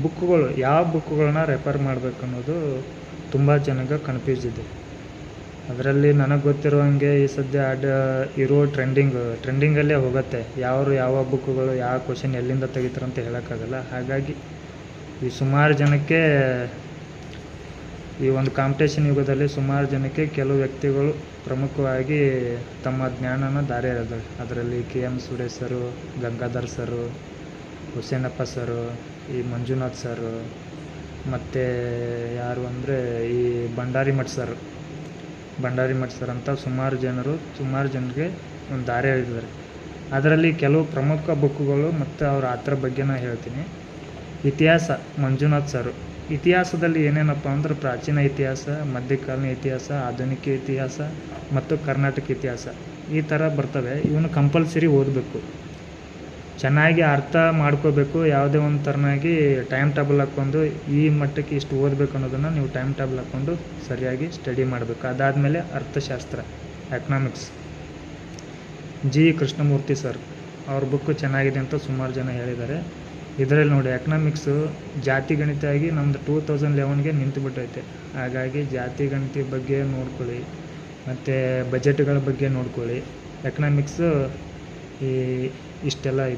ಬುಕ್ಗಳು ಯಾವ ಬುಕ್ಗಳನ್ನ ರೆಫರ್ ಮಾಡಬೇಕು ಅನ್ನೋದು ತುಂಬ ಜನಕ್ಕೆ ಕನ್ಫ್ಯೂಸ್ ಇದೆ. ಅದರಲ್ಲಿ ನನಗೆ ಗೊತ್ತಿರುವಂಗೆ ಈ ಸದ್ಯ ಇರೋ ಟ್ರೆಂಡಿಂಗಲ್ಲೇ ಹೋಗುತ್ತೆ. ಯಾವ ಬುಕ್ಗಳು ಯಾವ ಕ್ವಶನ್ ಎಲ್ಲಿಂದ ತೆಗಿತಾರಂತ ಹೇಳೋಕ್ಕಾಗಲ್ಲ. ಹಾಗಾಗಿ ಈ ಸುಮಾರು ಜನಕ್ಕೆ ಈ ಒಂದು ಕಾಂಪಿಟೇಷನ್ ಯುಗದಲ್ಲಿ ಸುಮಾರು ಜನಕ್ಕೆ ಕೆಲವು ವ್ಯಕ್ತಿಗಳು ಪ್ರಮುಖವಾಗಿ ತಮ್ಮ ಜ್ಞಾನನ ದಾರಿ ಎರೆದರು. ಅದರಲ್ಲಿ KM ಸುರೇಶ್ ಸರು, ಗಂಗಾಧರ್ ಸರು, ಹುಸೇನಪ್ಪ ಸರು, ಈ ಮಂಜುನಾಥ್ ಸರು, ಮತ್ತು ಯಾರು ಅಂದರೆ ಈ ಭಂಡಾರಿ ಮಠ್ ಸರ್ ಅಂತ ಸುಮಾರು ಜನರಿಗೆ ಒಂದು ದಾರಿ ಎಳೆದಿದ್ದಾರೆ. ಅದರಲ್ಲಿ ಕೆಲವು ಪ್ರಮುಖ ಬುಕ್ಗಳು ಮತ್ತು ಅವ್ರ ಆತರ ಬಗ್ಗೆ ನಾನು ಹೇಳ್ತೀನಿ. ಇತಿಹಾಸ ಮಂಜುನಾಥ್ ಸರು. ಇತಿಹಾಸದಲ್ಲಿ ಏನೇನಪ್ಪ ಅಂದ್ರೆ ಪ್ರಾಚೀನ ಇತಿಹಾಸ, ಮಧ್ಯಕಾಲೀನ ಇತಿಹಾಸ, ಆಧುನಿಕ ಇತಿಹಾಸ ಮತ್ತು ಕರ್ನಾಟಕ ಇತಿಹಾಸ ಈ ಥರ ಬರ್ತವೆ. ಇವನು ಕಂಪಲ್ಸರಿ ಓದಬೇಕು, ಚೆನ್ನಾಗಿ ಅರ್ಥ ಮಾಡ್ಕೋಬೇಕು. ಯಾವುದೇ ಒಂದು ಥರನಾಗಿ ಟೈಮ್ ಟೇಬಲ್ ಹಾಕ್ಕೊಂಡು ಈ ಮಟ್ಟಕ್ಕೆ ಇಷ್ಟು ಓದಬೇಕು ಅನ್ನೋದನ್ನು ನೀವು ಟೈಮ್ ಟೇಬಲ್ ಹಾಕ್ಕೊಂಡು ಸರಿಯಾಗಿ ಸ್ಟಡಿ ಮಾಡಬೇಕು. ಅದಾದಮೇಲೆ ಅರ್ಥಶಾಸ್ತ್ರ, ಎಕನಾಮಿಕ್ಸ್, G. ಕೃಷ್ಣಮೂರ್ತಿ ಸರ್ ಅವ್ರ ಬುಕ್ಕು ಚೆನ್ನಾಗಿದೆ ಅಂತ ಸುಮಾರು ಜನ ಹೇಳಿದ್ದಾರೆ. ಇದರಲ್ಲಿ ನೋಡಿ ಎಕನಾಮಿಕ್ಸು ಜಾತಿ ಗಣಿತ ಆಗಿ ನಮ್ಮದು 2011ಗೆ ನಿಂತುಬಿಟ್ಟೈತೆ. ಹಾಗಾಗಿ ಜಾತಿ ಗಣಿತ ಬಗ್ಗೆ ನೋಡ್ಕೊಳ್ಳಿ, ಮತ್ತು ಬಜೆಟ್ಗಳ ಬಗ್ಗೆ ನೋಡ್ಕೊಳ್ಳಿ. ಎಕನಾಮಿಕ್ಸು ಇಷ್ಟೆಲ್ಲ ಇದೆ.